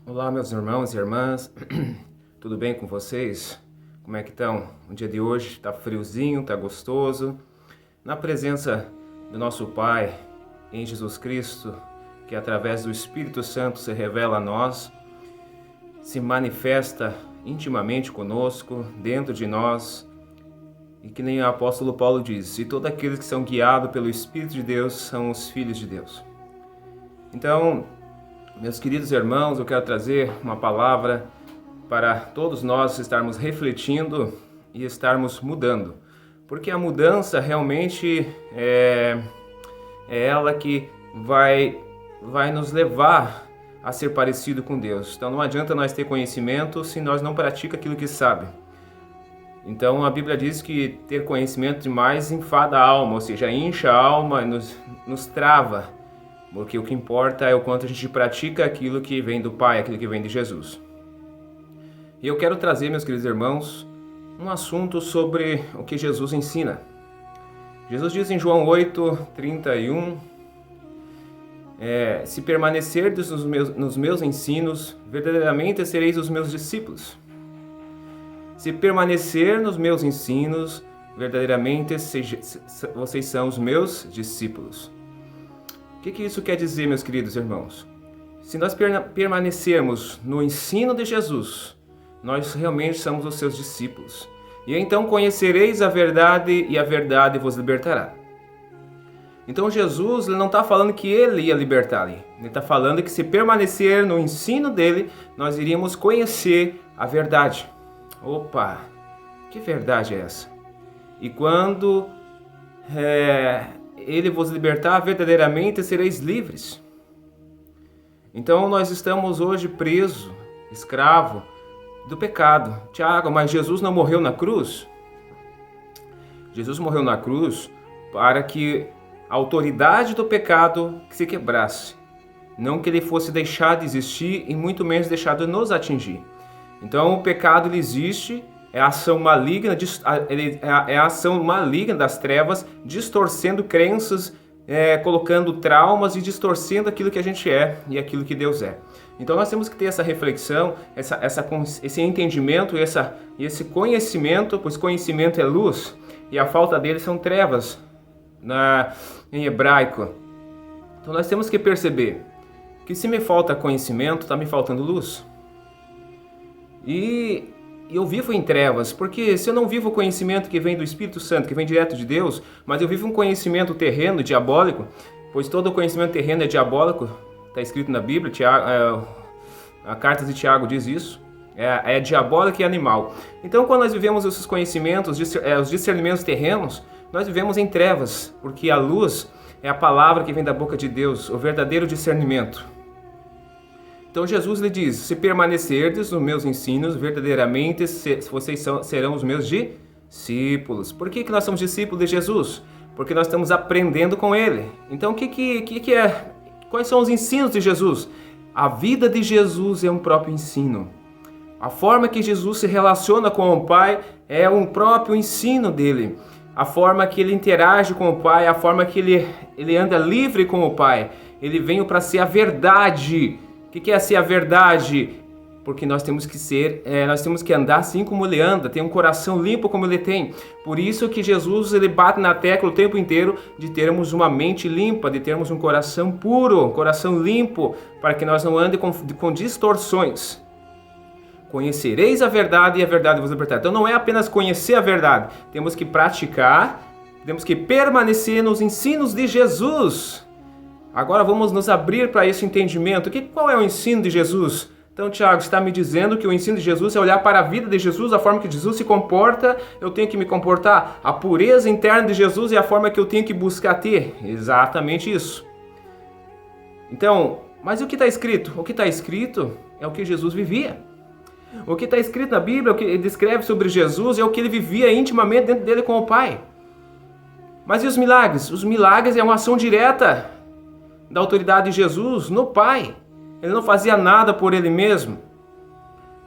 Olá, meus irmãos e irmãs, tudo bem com vocês? Como é que estão? O dia de hoje está friozinho, está gostoso. Na presença do nosso Pai, em Jesus Cristo, que através do Espírito Santo se revela a nós, se manifesta intimamente conosco, dentro de nós, e que nem o apóstolo Paulo diz, e todos aqueles que são guiados pelo Espírito de Deus são os filhos de Deus. Então, meus queridos irmãos, eu quero trazer uma palavra para todos nós estarmos refletindo e estarmos mudando. Porque a mudança realmente é ela que vai nos levar a ser parecido com Deus. Então não adianta nós ter conhecimento se nós não praticamos aquilo que sabe. Então a Bíblia diz que ter conhecimento demais enfada a alma, ou seja, incha a alma, nos trava. Porque o que importa é o quanto a gente pratica aquilo que vem do Pai, aquilo que vem de Jesus. E eu quero trazer, meus queridos irmãos, um assunto sobre o que Jesus ensina. Jesus diz em João 8:31, se permanecerdes nos meus ensinos, verdadeiramente sereis os meus discípulos. Se permanecer nos meus ensinos, verdadeiramente vocês são os meus discípulos. O que isso quer dizer, meus queridos irmãos? Se nós permanecermos no ensino de Jesus, nós realmente somos os seus discípulos. E então conhecereis a verdade e a verdade vos libertará. Então Jesus ele não está falando que ele ia libertar ali. Ele está falando que se permanecer no ensino dele, nós iríamos conhecer a verdade. Opa, que verdade é essa? E quando ele vos libertar, verdadeiramente sereis livres. Então nós estamos hoje presos, escravo do pecado. Tiago, mas Jesus não morreu na cruz? Jesus morreu na cruz para que a autoridade do pecado se quebrasse. Não que ele fosse deixar de existir e muito menos deixar de nos atingir. Então o pecado ele existe, é a ação maligna, é a ação maligna das trevas, distorcendo crenças, colocando traumas e distorcendo aquilo que a gente é e aquilo que Deus é. Então nós temos que ter essa reflexão, esse entendimento e esse conhecimento, pois conhecimento é luz e a falta dele são trevas em hebraico. Então nós temos que perceber que se me falta conhecimento, está me faltando luz. E eu vivo em trevas, porque se eu não vivo o conhecimento que vem do Espírito Santo, que vem direto de Deus, mas eu vivo um conhecimento terreno, diabólico, pois todo o conhecimento terreno é diabólico, está escrito na Bíblia, a carta de Tiago diz isso, é diabólico e animal. Então quando nós vivemos esses conhecimentos, os discernimentos terrenos, nós vivemos em trevas, porque a luz é a palavra que vem da boca de Deus, o verdadeiro discernimento. Então Jesus lhe diz, se permanecerdes nos meus ensinos, verdadeiramente vocês serão os meus discípulos. Por que nós somos discípulos de Jesus? Porque nós estamos aprendendo com Ele. Então quais são os ensinos de Jesus? A vida de Jesus é um próprio ensino. A forma que Jesus se relaciona com o Pai é um próprio ensino dele. A forma que ele interage com o Pai, a forma que ele anda livre com o Pai. Ele veio para ser a verdade. O que é ser a verdade? Porque nós temos que andar assim como ele anda, ter um coração limpo como ele tem. Por isso que Jesus ele bate na tecla o tempo inteiro de termos uma mente limpa, de termos um coração puro, um coração limpo, para que nós não andemos com distorções. Conhecereis a verdade e a verdade vos libertará. Então não é apenas conhecer a verdade, temos que praticar, temos que permanecer nos ensinos de Jesus. Agora vamos nos abrir para esse entendimento. Qual é o ensino de Jesus? Então, Tiago, está me dizendo que o ensino de Jesus é olhar para a vida de Jesus, a forma que Jesus se comporta, eu tenho que me comportar. A pureza interna de Jesus é a forma que eu tenho que buscar ter. Exatamente isso. Então, mas o que está escrito? O que está escrito é o que Jesus vivia. O que está escrito na Bíblia, o que ele descreve sobre Jesus, é o que ele vivia intimamente dentro dele com o Pai. Mas e os milagres? Os milagres é uma ação direta da autoridade de Jesus no Pai. Ele não fazia nada por ele mesmo.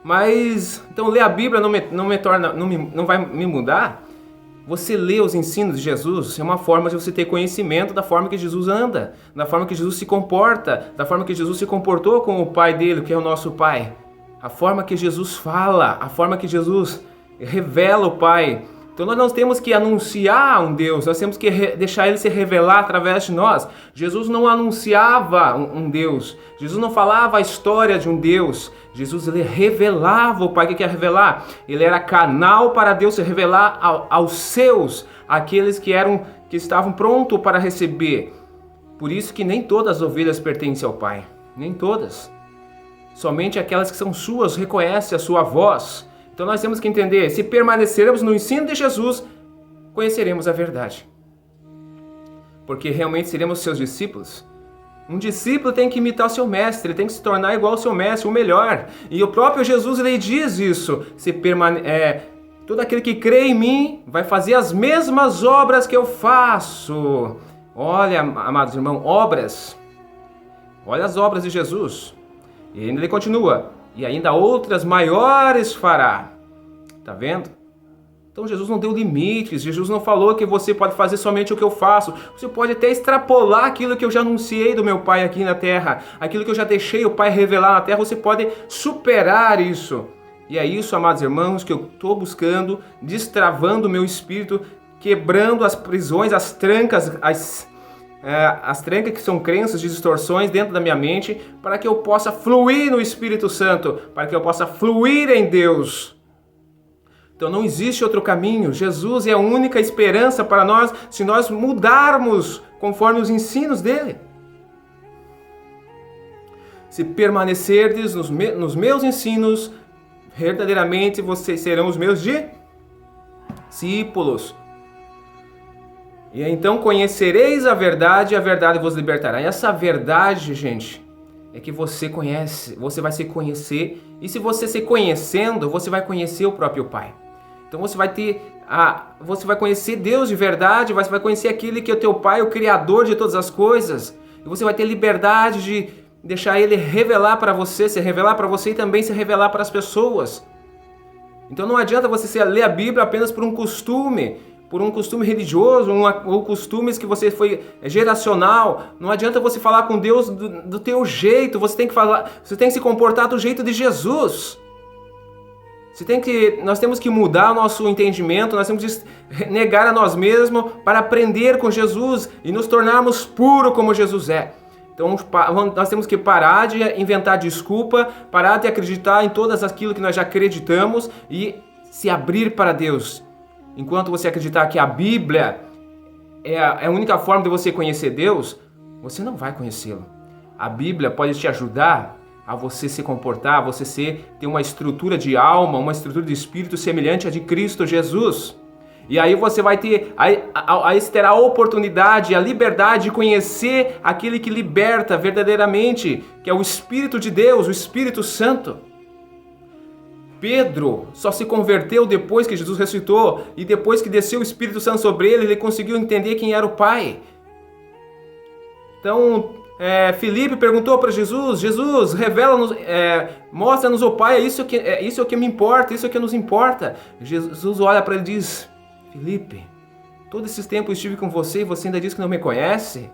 Mas, então ler a Bíblia não vai me mudar? você lê os ensinos de Jesus é uma forma de você ter conhecimento da forma que Jesus anda, da forma que Jesus se comporta, da forma que Jesus se comportou com o Pai dele, que é o nosso Pai. A forma que Jesus fala, a forma que Jesus revela o Pai. Então nós não temos que anunciar um Deus, nós temos que deixar Ele se revelar através de nós. Jesus não anunciava um Deus, Jesus não falava a história de um Deus, Jesus ele revelava o Pai. O que é revelar? Ele era canal para Deus se revelar aos seus, aqueles que estavam prontos para receber. Por isso que nem todas as ovelhas pertencem ao Pai, nem todas. Somente aquelas que são suas reconhecem a sua voz. Então nós temos que entender, se permanecermos no ensino de Jesus, conheceremos a verdade. Porque realmente seremos seus discípulos. Um discípulo tem que imitar o seu mestre, ele tem que se tornar igual ao seu mestre, o melhor. E o próprio Jesus ele diz isso, todo aquele que crê em mim vai fazer as mesmas obras que eu faço. Olha, amados irmãos, obras. Olha as obras de Jesus. E ainda ele continua. E ainda outras maiores fará. Tá vendo? Então Jesus não deu limites. Jesus não falou que você pode fazer somente o que eu faço. Você pode até extrapolar aquilo que eu já anunciei do meu Pai aqui na terra. Aquilo que eu já deixei o Pai revelar na terra. Você pode superar isso. E é isso, amados irmãos, que eu estou buscando. Destravando o meu espírito. Quebrando as prisões, as trancas, as trancas que são crenças de distorções dentro da minha mente, para que eu possa fluir no Espírito Santo, para que eu possa fluir em Deus. Então não existe outro caminho. Jesus é a única esperança para nós, se nós mudarmos conforme os ensinos dele. Se permanecerdes nos meus ensinos, verdadeiramente vocês serão os meus discípulos. E então conhecereis a verdade vos libertará. E essa verdade, gente, é que você conhece, você vai se conhecer. E se você se conhecendo, você vai conhecer o próprio Pai. Então você vai conhecer Deus de verdade, você vai conhecer aquele que é o teu Pai, o Criador de todas as coisas. E você vai ter liberdade de deixar Ele revelar para você, se revelar para você e também se revelar para as pessoas. Então não adianta você ler a Bíblia apenas por um costume religioso, ou costumes que você foi geracional. Não adianta você falar com Deus do teu jeito, você tem que se comportar do jeito de Jesus. Nós temos que mudar o nosso entendimento, nós temos que negar a nós mesmos para aprender com Jesus e nos tornarmos puros como Jesus é. Então nós temos que parar de inventar desculpa, parar de acreditar em todas aquilo que nós já acreditamos e se abrir para Deus. Enquanto você acreditar que a Bíblia é a única forma de você conhecer Deus, você não vai conhecê-lo. A Bíblia pode te ajudar a você se comportar, a você ter uma estrutura de alma, uma estrutura de espírito semelhante à de Cristo Jesus. E aí você vai ter, aí você terá a oportunidade, a liberdade de conhecer aquele que liberta verdadeiramente, que é o Espírito de Deus, o Espírito Santo. Pedro só se converteu depois que Jesus ressuscitou e depois que desceu o Espírito Santo sobre ele conseguiu entender quem era o Pai. Então, Filipe perguntou para Jesus, revela-nos, mostra-nos o Pai, isso é o que me importa, isso é o que nos importa. Jesus olha para ele e diz, Filipe, todo esse tempo eu estive com você e você ainda diz que não me conhece?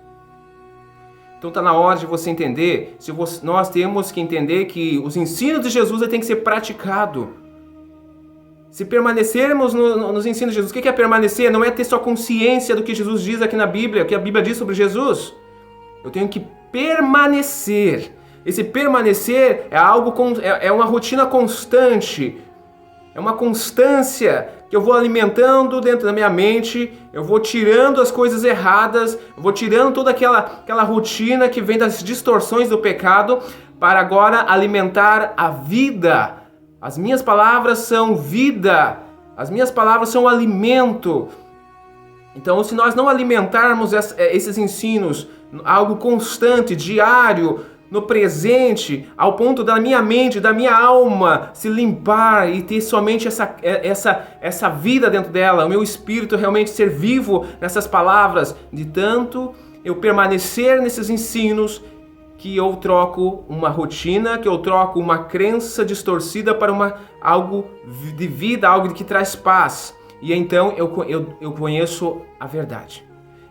Então está na hora de você entender, nós temos que entender que os ensinos de Jesus têm que ser praticados. Se permanecermos nos ensinos de Jesus, o que é permanecer? Não é ter só consciência do que Jesus diz aqui na Bíblia, o que a Bíblia diz sobre Jesus. Eu tenho que permanecer. Esse permanecer é uma rotina constante, é uma constância que eu vou alimentando dentro da minha mente, eu vou tirando as coisas erradas, eu vou tirando toda aquela rotina que vem das distorções do pecado, para agora alimentar a vida. As minhas palavras são vida, as minhas palavras são alimento. Então, se nós não alimentarmos esses ensinos, algo constante, diário, no presente, ao ponto da minha mente, da minha alma se limpar e ter somente essa vida dentro dela, o meu espírito realmente ser vivo nessas palavras, de tanto eu permanecer nesses ensinos, que eu troco uma rotina, que eu troco uma crença distorcida para algo de vida, algo que traz paz. e então eu conheço a verdade.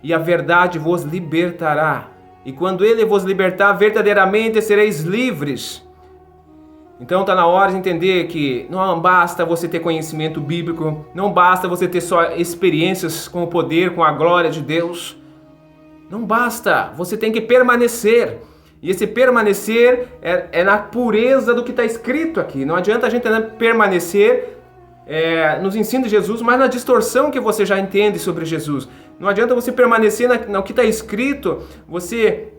E a verdade vos libertará. E quando ele vos libertar, verdadeiramente sereis livres. Então está na hora de entender que não basta você ter conhecimento bíblico, não basta você ter só experiências com o poder, com a glória de Deus. Não basta, você tem que permanecer. E esse permanecer é na pureza do que está escrito aqui. Não adianta a gente permanecer nos ensinos de Jesus, mas na distorção que você já entende sobre Jesus. Não adianta você permanecer no que está escrito, você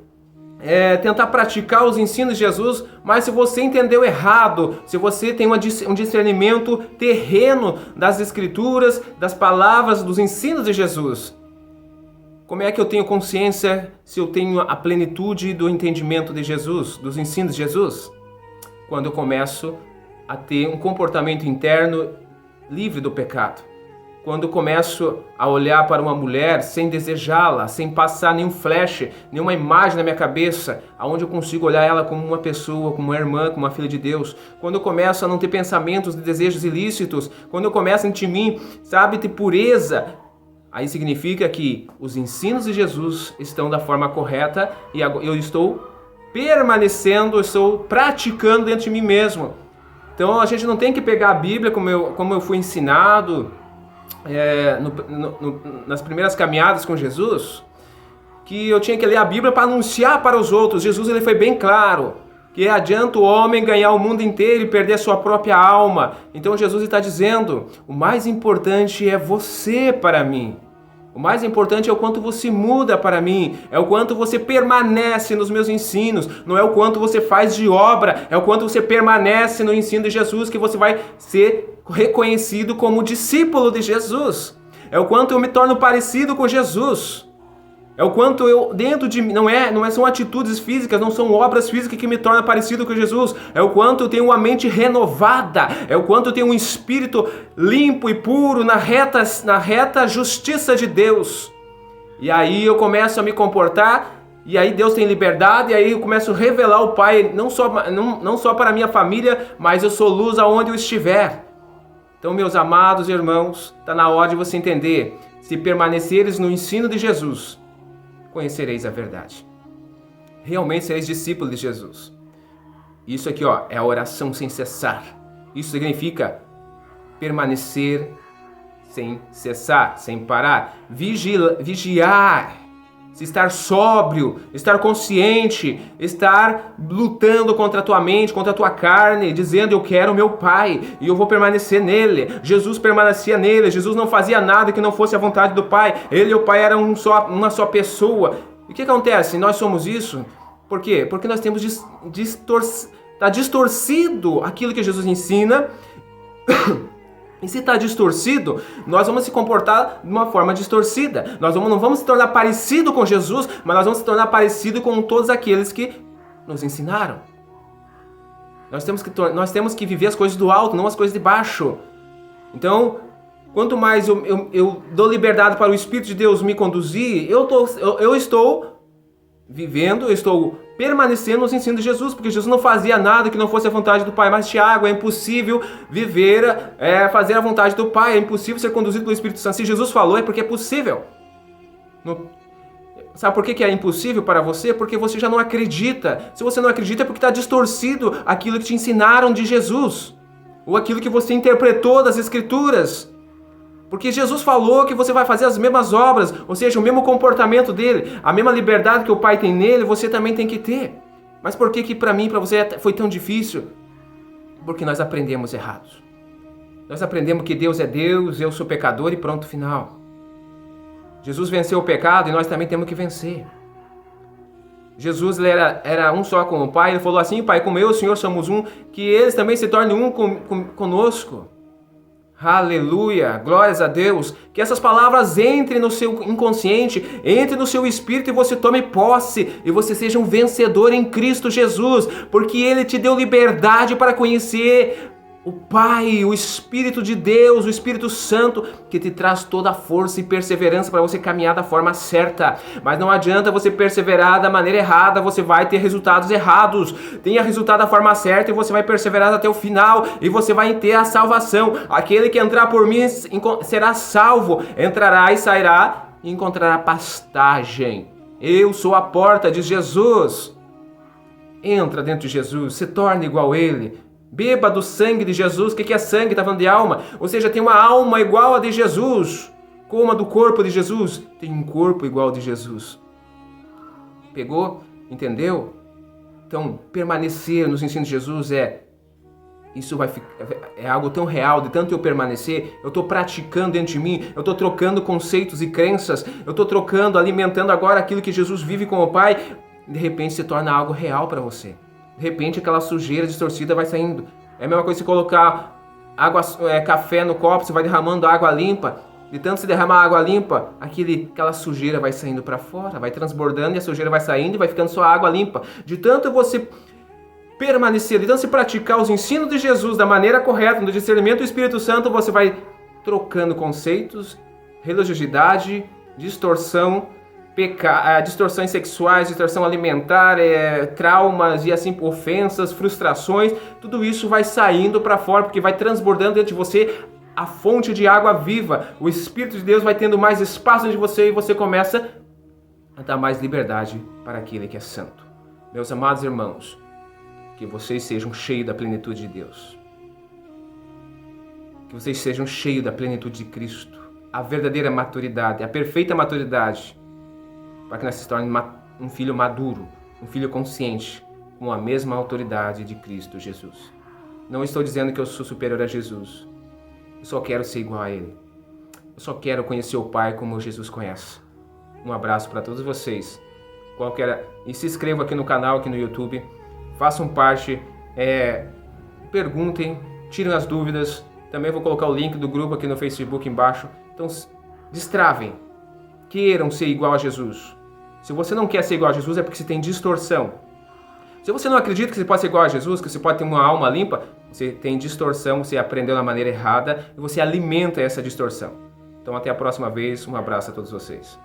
tentar praticar os ensinos de Jesus, mas se você entendeu errado, se você tem um discernimento terreno das Escrituras, das palavras, dos ensinos de Jesus. Como é que eu tenho consciência se eu tenho a plenitude do entendimento de Jesus, dos ensinos de Jesus? Quando eu começo a ter um comportamento interno livre do pecado. Quando eu começo a olhar para uma mulher sem desejá-la, sem passar nenhum flash, nenhuma imagem na minha cabeça, aonde eu consigo olhar ela como uma pessoa, como uma irmã, como uma filha de Deus. Quando eu começo a não ter pensamentos de desejos ilícitos, quando eu começo a sentir em mim, ter pureza, aí significa que os ensinos de Jesus estão da forma correta e eu estou permanecendo, estou praticando dentro de mim mesmo. Então a gente não tem que pegar a Bíblia como eu fui ensinado nas primeiras caminhadas com Jesus, que eu tinha que ler a Bíblia para anunciar para os outros. Jesus ele foi bem claro que adianta o homem ganhar o mundo inteiro e perder a sua própria alma. Então Jesus está dizendo, o mais importante é você para mim. O mais importante é o quanto você muda para mim, é o quanto você permanece nos meus ensinos, não é o quanto você faz de obra, é o quanto você permanece no ensino de Jesus que você vai ser reconhecido como discípulo de Jesus. É o quanto eu me torno parecido com Jesus. É o quanto eu, dentro de mim, não são atitudes físicas, não são obras físicas que me tornam parecido com Jesus. É o quanto eu tenho uma mente renovada. É o quanto eu tenho um espírito limpo e puro na reta justiça de Deus. E aí eu começo a me comportar, e aí Deus tem liberdade, e aí eu começo a revelar o Pai, não só para a minha família, mas eu sou luz aonde eu estiver. Então, meus amados irmãos, está na hora de você entender, se permaneceres no ensino de Jesus, conhecereis a verdade. Realmente sereis discípulos de Jesus. Isso aqui, é a oração sem cessar. Isso significa permanecer sem cessar, sem parar. Vigiar, estar sóbrio, estar consciente, estar lutando contra a tua mente, contra a tua carne, dizendo eu quero o meu Pai e eu vou permanecer nele. Jesus permanecia nele, Jesus não fazia nada que não fosse a vontade do Pai. Ele e o Pai eram uma só pessoa. E o que acontece? Nós somos isso. Por quê? Porque nós temos está distorcido aquilo que Jesus ensina. E se está distorcido, nós vamos se comportar de uma forma distorcida. Nós não vamos se tornar parecido com Jesus, mas nós vamos se tornar parecido com todos aqueles que nos ensinaram. Nós temos que viver as coisas do alto, não as coisas de baixo. Então, quanto mais eu dou liberdade para o Espírito de Deus me conduzir, eu estou vivendo, eu estou permanecendo nos ensinos de Jesus, porque Jesus não fazia nada que não fosse a vontade do Pai. Mas Tiago, é impossível fazer a vontade do Pai, é impossível ser conduzido pelo Espírito Santo. Se Jesus falou, é porque é possível. Sabe por que é impossível para você? Porque você já não acredita. Se você não acredita é porque está distorcido aquilo que te ensinaram de Jesus, ou aquilo que você interpretou das Escrituras. Porque Jesus falou que você vai fazer as mesmas obras, ou seja, o mesmo comportamento dele, a mesma liberdade que o Pai tem nele, você também tem que ter. Mas por que para mim, para você foi tão difícil? Porque nós aprendemos errados. Nós aprendemos que Deus é Deus, eu sou pecador e pronto, final. Jesus venceu o pecado e nós também temos que vencer. Jesus era um só com o Pai, ele falou assim, Pai, como eu e o Senhor somos um, que eles também se tornem um conosco. Aleluia, glórias a Deus, que essas palavras entrem no seu inconsciente, entrem no seu espírito e você tome posse e você seja um vencedor em Cristo Jesus, porque Ele te deu liberdade para conhecer o Pai, o Espírito de Deus, o Espírito Santo, que te traz toda a força e perseverança para você caminhar da forma certa. Mas não adianta você perseverar da maneira errada, você vai ter resultados errados. Tenha resultado da forma certa e você vai perseverar até o final e você vai ter a salvação. Aquele que entrar por mim será salvo, entrará e sairá e encontrará pastagem. Eu sou a porta, diz Jesus. Entra dentro de Jesus, se torne igual a Ele. Beba do sangue de Jesus. O que é sangue? Está falando de alma. Ou seja, tem uma alma igual a de Jesus. Coma do corpo de Jesus. Tem um corpo igual ao de Jesus. Pegou? Entendeu? Então, permanecer nos ensinos de Jesus é algo tão real, de tanto eu permanecer, eu estou praticando dentro de mim, eu estou trocando conceitos e crenças, eu estou trocando, alimentando agora aquilo que Jesus vive com o Pai. De repente se torna algo real para você. De repente aquela sujeira distorcida vai saindo. É a mesma coisa se colocar café no copo, você vai derramando água limpa. De tanto se derramar água limpa, aquela sujeira vai saindo para fora, vai transbordando e a sujeira vai saindo e vai ficando só água limpa. De tanto você permanecer, de tanto se praticar os ensinos de Jesus da maneira correta, no discernimento do Espírito Santo, você vai trocando conceitos, religiosidade, distorção, distorções sexuais, distorção alimentar, traumas e assim ofensas, frustrações, tudo isso vai saindo para fora, porque vai transbordando dentro de você a fonte de água viva. O Espírito de Deus vai tendo mais espaço dentro de você e você começa a dar mais liberdade para aquele que é santo. Meus amados irmãos, que vocês sejam cheios da plenitude de Deus. Que vocês sejam cheios da plenitude de Cristo. A verdadeira maturidade, a perfeita maturidade, para que nós se torne um filho maduro, um filho consciente, com a mesma autoridade de Cristo Jesus. Não estou dizendo que eu sou superior a Jesus. Eu só quero ser igual a Ele. Eu só quero conhecer o Pai como Jesus conhece. Um abraço para todos vocês. E se inscrevam aqui no canal, aqui no YouTube. Façam parte, perguntem, tirem as dúvidas. Também vou colocar o link do grupo aqui no Facebook embaixo. Então, destravem. Queiram ser igual a Jesus. Se você não quer ser igual a Jesus, é porque você tem distorção. Se você não acredita que você pode ser igual a Jesus, que você pode ter uma alma limpa, você tem distorção, você aprendeu da maneira errada e você alimenta essa distorção. Então, até a próxima vez. Um abraço a todos vocês.